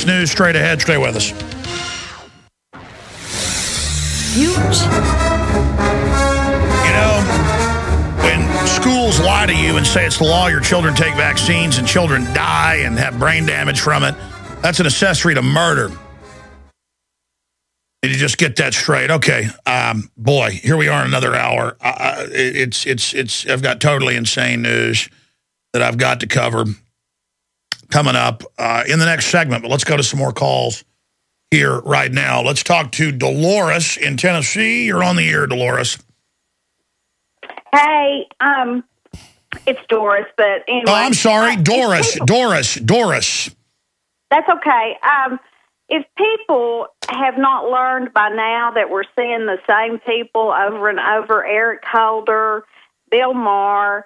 news straight ahead. Stay with us. Huge. You know, when schools lie to you and say it's the law, your children take vaccines and children die and have brain damage from it, that's an accessory to murder. Did you just get that straight? Okay, boy, here we are in another hour. I've got totally insane news that I've got to cover coming up in the next segment. But let's go to some more calls here right now. Let's talk to Dolores in Tennessee. You're on the air, Dolores. Hey, it's Doris, but anyway. Oh, I'm sorry, Doris. That's okay. If people have not learned by now that we're seeing the same people over and over, Eric Holder, Bill Maher,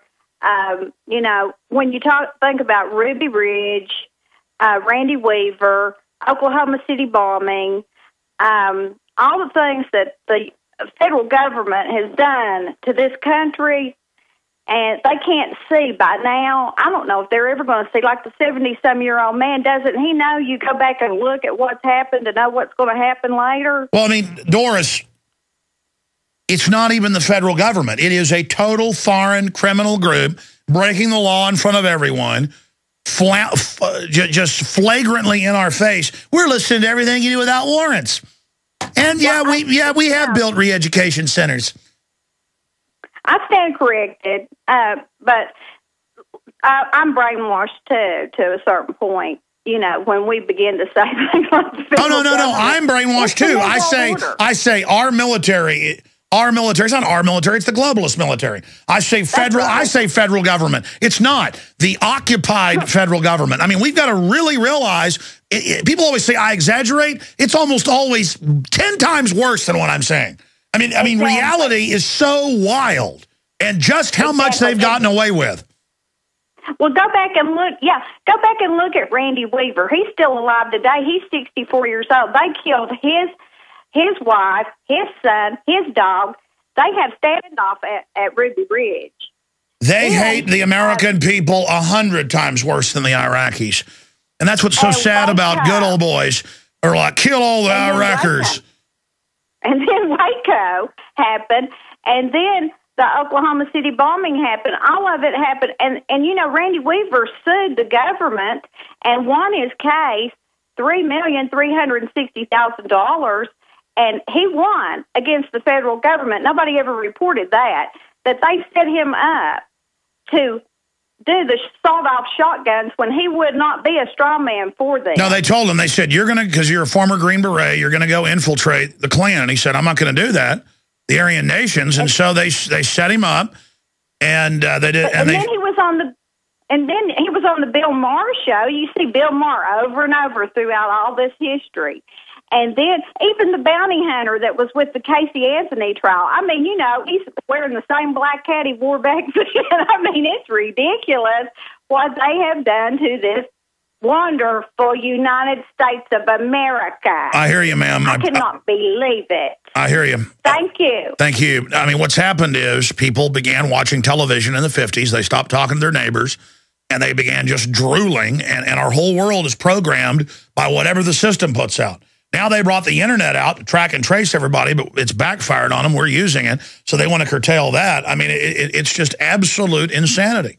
you know, when you think about Ruby Ridge, Randy Weaver, Oklahoma City bombing, all the things that the federal government has done to this country, and they can't see by now. I don't know if they're ever going to see, like the 70-some-year-old man, doesn't he know you go back and look at what's happened to know what's going to happen later? Well, I mean, Doris, it's not even the federal government. It is a total foreign criminal group breaking the law in front of everyone, just flagrantly in our face. We're listening to everything you do without warrants. And we have built re-education centers. I stand corrected, but I'm brainwashed too, to a certain point. You know, when we begin to say things like the federal no. I'm brainwashed too. I say our military. It's not our military. It's the globalist military. I say federal. Right. I say federal government. It's not the occupied federal government. I mean, we've got to really realize. People always say I exaggerate. It's almost always 10 times worse than what I'm saying. I mean, reality is so wild, and just how much they've gotten away with. Well, go back and look. Yeah, go back and look at Randy Weaver. He's still alive today. He's 64 years old. They killed his wife, his son, his dog. They have standoff at Ruby Ridge. They hate the American people 100 times worse than the Iraqis, and that's what's so sad about good old boys. Are like, kill all the Iraqis. And then Waco happened, and then the Oklahoma City bombing happened. All of it happened. And you know, Randy Weaver sued the government and won his case, $3,360,000, and he won against the federal government. Nobody ever reported that they set him up to do the sawed-off shotguns when he would not be a straw man for them. No, they told him, they said, you're going to, because you're a former Green Beret, you're going to go infiltrate the Klan. And he said, I'm not going to do that, the Aryan nations. And so they set him up, and they did. And then he was on the Bill Maher show. You see Bill Maher over and over throughout all this history. And then even the bounty hunter that was with the Casey Anthony trial. I mean, you know, he's wearing the same black hat he wore back then. I mean, it's ridiculous what they have done to this wonderful United States of America. I hear you, ma'am. I cannot believe it. I hear you. Thank you. Thank you. I mean, what's happened is people began watching television in the 50s. They stopped talking to their neighbors, and they began just drooling, and our whole world is programmed by whatever the system puts out. Now they brought the internet out to track and trace everybody, but it's backfired on them. We're using it, so they want to curtail that. I mean, it's just absolute insanity.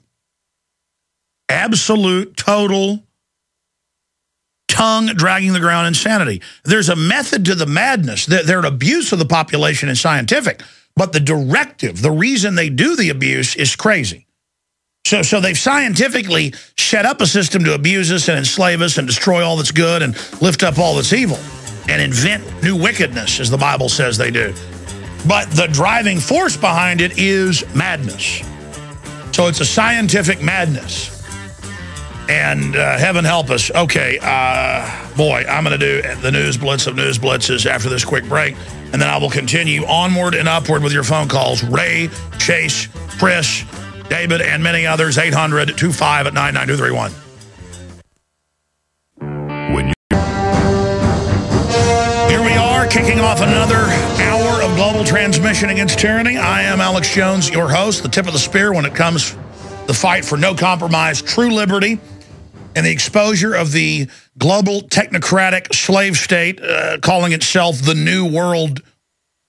Absolute, total, tongue-dragging the ground insanity. There's a method to the madness. Their abuse of the population is scientific, but the directive, the reason they do the abuse is crazy. So they've scientifically set up a system to abuse us and enslave us and destroy all that's good and lift up all that's evil and invent new wickedness, as the Bible says they do. But the driving force behind it is madness. So it's a scientific madness. And heaven help us. Okay, boy, I'm going to do the news blitz of news blitzes after this quick break. And then I will continue onward and upward with your phone calls. Ray, Chase, Chris, David, and many others. 800-25-99231. Here we are, kicking off another hour of global transmission against tyranny. I am Alex Jones, your host, the tip of the spear when it comes to the fight for no compromise, true liberty, and the exposure of the global technocratic slave state calling itself the New World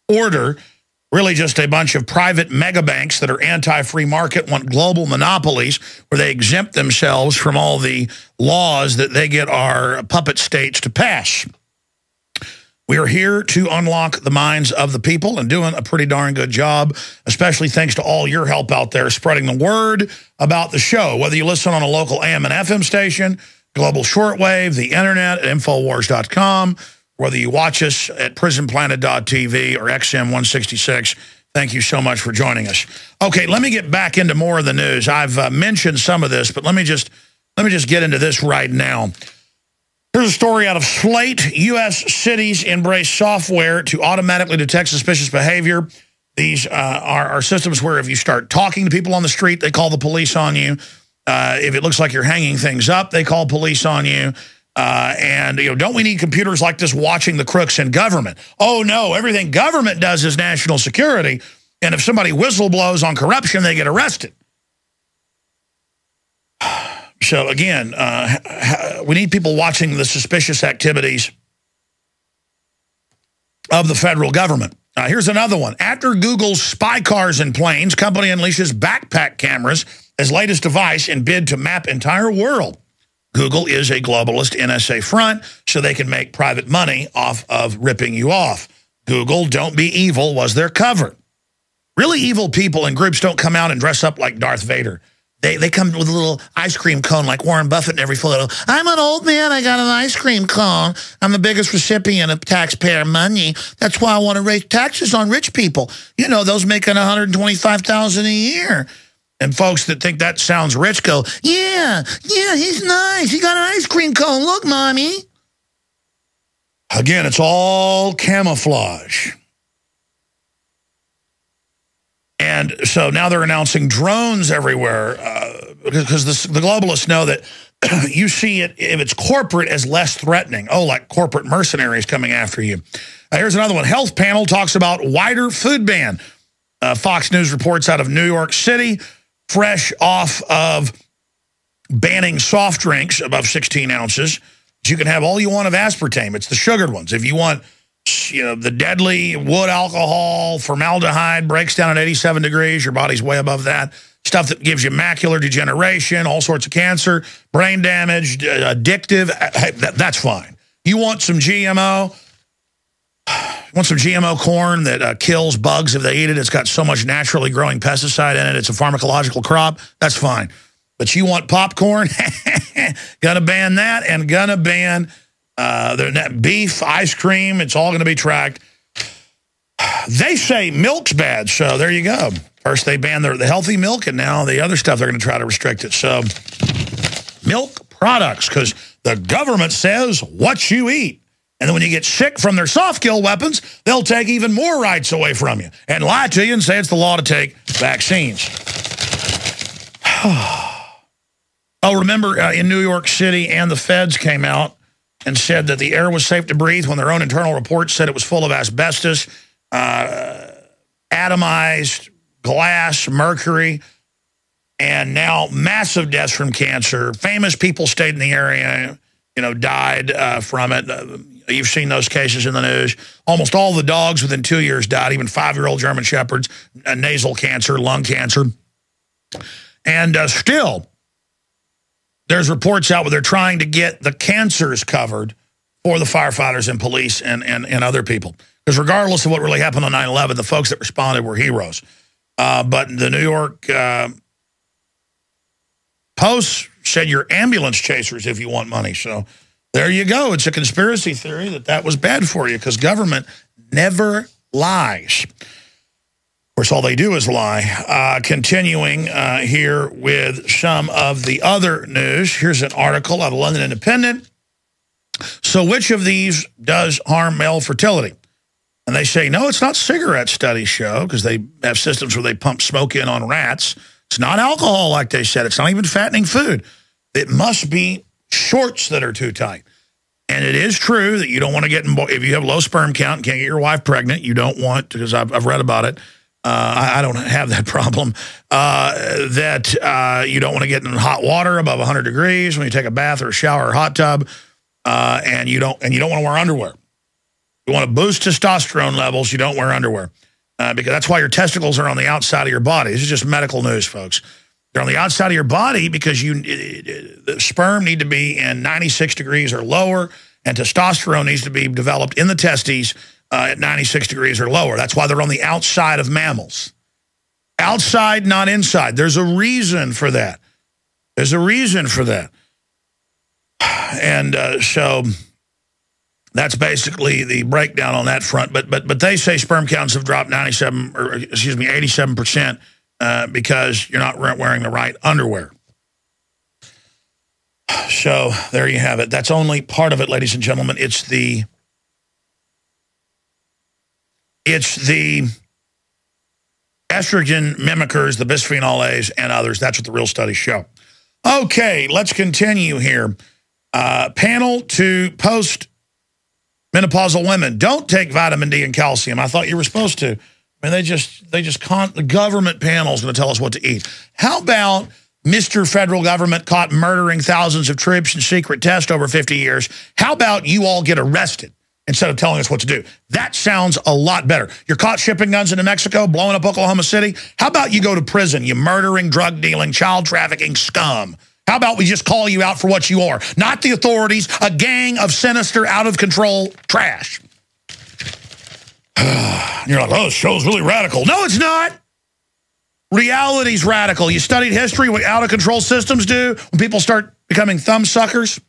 Order, really just a bunch of private megabanks that are anti-free market, want global monopolies where they exempt themselves from all the laws that they get our puppet states to pass. We are here to unlock the minds of the people and doing a pretty darn good job, especially thanks to all your help out there spreading the word about the show, whether you listen on a local AM and FM station, global shortwave, the internet at Infowars.com, whether you watch us at Prisonplanet.tv or XM166. Thank you so much for joining us. Okay, let me get back into more of the news. I've mentioned some of this, but let me just get into this right now. Here's a story out of Slate. U.S. cities embrace software to automatically detect suspicious behavior. These are systems where if you start talking to people on the street, they call the police on you. If it looks like you're hanging things up, they call police on you. And, don't we need computers like this watching the crooks in government? Oh, no, everything government does is national security. And if somebody whistleblows on corruption, they get arrested. So, again, we need people watching the suspicious activities of the federal government. Here's another one. After Google's spy cars and planes, company unleashes backpack cameras as latest device in bid to map entire world. Google is a globalist NSA front, so they can make private money off of ripping you off. Google, don't be evil, was their cover. Really evil people and groups don't come out and dress up like Darth Vader. They come with a little ice cream cone like Warren Buffett in every photo. I'm an old man. I got an ice cream cone. I'm the biggest recipient of taxpayer money. That's why I want to raise taxes on rich people. Those making $125,000 a year. And folks that think that sounds rich go, yeah, he's nice. He got an ice cream cone. Look, Mommy. Again, it's all camouflage. And so now they're announcing drones everywhere because the globalists know that you see it, if it's corporate, as less threatening. Oh, like corporate mercenaries coming after you. Here's another one. Health panel talks about wider food ban. Fox News reports out of New York City, fresh off of banning soft drinks above 16 ounces. You can have all you want of aspartame. It's the sugared ones. If you want the deadly wood alcohol, formaldehyde, breaks down at 87 degrees, your body's way above that. Stuff that gives you macular degeneration, all sorts of cancer, brain damage, addictive, that's fine. You want some GMO? You want some GMO corn that kills bugs if they eat it? It's got so much naturally growing pesticide in it. It's a pharmacological crop. That's fine. But you want popcorn? Gonna ban that, and gonna ban beef, ice cream. It's all going to be tracked. They say milk's bad, so there you go. First they banned the healthy milk, and now the other stuff they're going to try to restrict it. So milk products, because the government says what you eat. And then when you get sick from their soft kill weapons, they'll take even more rights away from you and lie to you and say it's the law to take vaccines. Oh, remember in New York City, and the feds came out and said that the air was safe to breathe when their own internal reports said it was full of asbestos, atomized glass, mercury, and now massive deaths from cancer. Famous people stayed in the area, died from it. You've seen those cases in the news. Almost all the dogs within 2 years died, even 5-year-old German Shepherds, nasal cancer, lung cancer. And still, there's reports out where they're trying to get the cancers covered for the firefighters and police and other people. Because regardless of what really happened on 9/11, the folks that responded were heroes. But the New York Post said you're ambulance chasers if you want money. So there you go. It's a conspiracy theory that was bad for you, because government never lies. Of course, all they do is lie. Continuing here with some of the other news. Here's an article out of London Independent. So which of these does harm male fertility? And they say, no, it's not cigarette, studies show, because they have systems where they pump smoke in on rats. It's not alcohol, like they said. It's not even fattening food. It must be shorts that are too tight. And it is true that you don't want to get, if you have low sperm count and can't get your wife pregnant, you don't want, because I've read about it, I don't have that problem. That you don't want to get in hot water above 100 degrees when you take a bath or a shower or hot tub, and you don't want to wear underwear. You want to boost testosterone levels, you don't wear underwear. Because that's why your testicles are on the outside of your body. This is just medical news, folks. They're on the outside of your body because the sperm need to be in 96 degrees or lower, and testosterone needs to be developed in the testes at 96 degrees or lower. That's why they're on the outside of mammals. Outside, not inside. There's a reason for that. There's a reason for that. And so that's basically the breakdown on that front. But they say sperm counts have dropped 87% because you're not wearing the right underwear. So there you have it. That's only part of it, ladies and gentlemen. It's the estrogen mimickers, the bisphenol A's, and others. That's what the real studies show. Okay, let's continue here. Panel to post-menopausal women. Don't take vitamin D and calcium. I thought you were supposed to. I mean, the government panel is going to tell us what to eat. How about Mr. Federal Government caught murdering thousands of troops in secret tests over 50 years? How about you all get arrested instead of telling us what to do? That sounds a lot better. You're caught shipping guns into Mexico, blowing up Oklahoma City. How about you go to prison, you murdering, drug dealing, child trafficking scum? How about we just call you out for what you are? Not the authorities, a gang of sinister, out-of-control trash. You're like, oh, this show's really radical. No, it's not. Reality's radical. You studied history, what out-of-control systems do when people start becoming thumb suckers?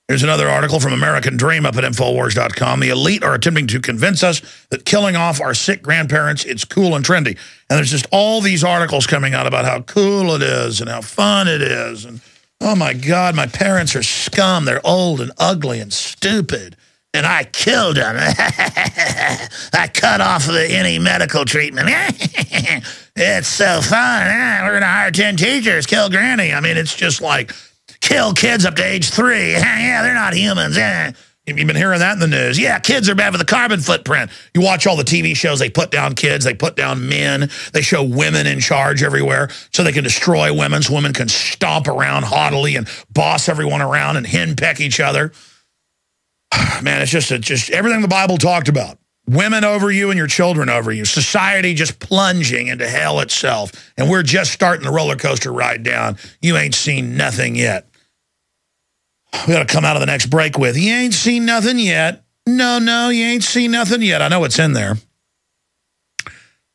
Here's another article from American Dream up at Infowars.com. The elite are attempting to convince us that killing off our sick grandparents, it's cool and trendy. And there's just all these articles coming out about how cool it is and how fun it is. And, oh, my God, my parents are scum. They're old and ugly and stupid. And I killed them. I cut off any medical treatment. It's so fun. We're going to hire 10 teachers, kill Granny. I mean, it's just like... kill kids up to age 3. Yeah, they're not humans. You've been hearing that in the news. Yeah, kids are bad with the carbon footprint. You watch all the TV shows, they put down kids, they put down men. They show women in charge everywhere so they can destroy women, so women can stomp around haughtily and boss everyone around and henpeck each other. Man, it's just everything the Bible talked about. Women over you and your children over you. Society just plunging into hell itself. And we're just starting the roller coaster ride down. You ain't seen nothing yet. We got to come out of the next break with, you ain't seen nothing yet. No, you ain't seen nothing yet. I know it's in there.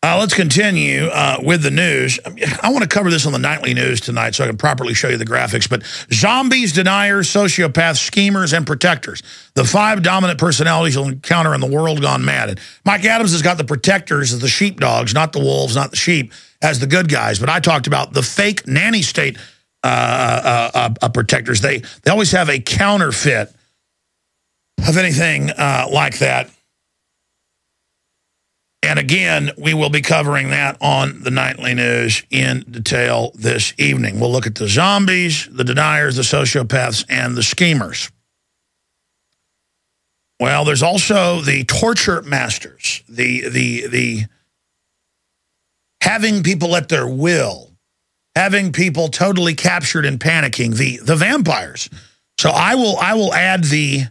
Let's continue with the news. I want to cover this on the nightly news tonight so I can properly show you the graphics. But zombies, deniers, sociopaths, schemers, and protectors. The 5 dominant personalities you'll encounter in the world gone mad. And Mike Adams has got the protectors as the sheepdogs, not the wolves, not the sheep, as the good guys. But I talked about the fake nanny state protectors. They always have a counterfeit of anything like that. And again, we will be covering that on the nightly news in detail this evening. We'll look at the zombies, the deniers, the sociopaths, and the schemers. Well, there's also the torture masters, the having people at their will, having people totally captured and panicking, the vampires. So I will add the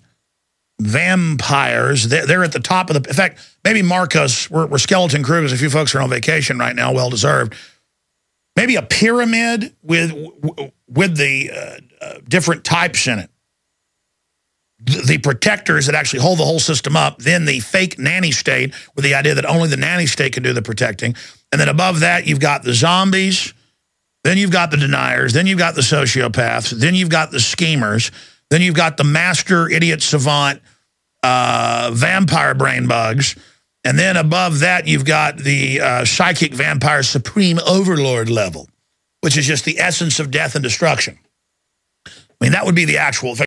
vampires. They're at the top of the... In fact, maybe mark us. We're skeleton crew because a few folks are on vacation right now, well-deserved. Maybe a pyramid with the different types in it. The protectors that actually hold the whole system up. Then the fake nanny state with the idea that only the nanny state can do the protecting. And then above that, you've got the zombies. Then you've got the deniers. Then you've got the sociopaths. Then you've got the schemers. Then you've got the master idiot savant vampire brain bugs. And then above that, you've got the psychic vampire supreme overlord level, which is just the essence of death and destruction. I mean, that would be the actual...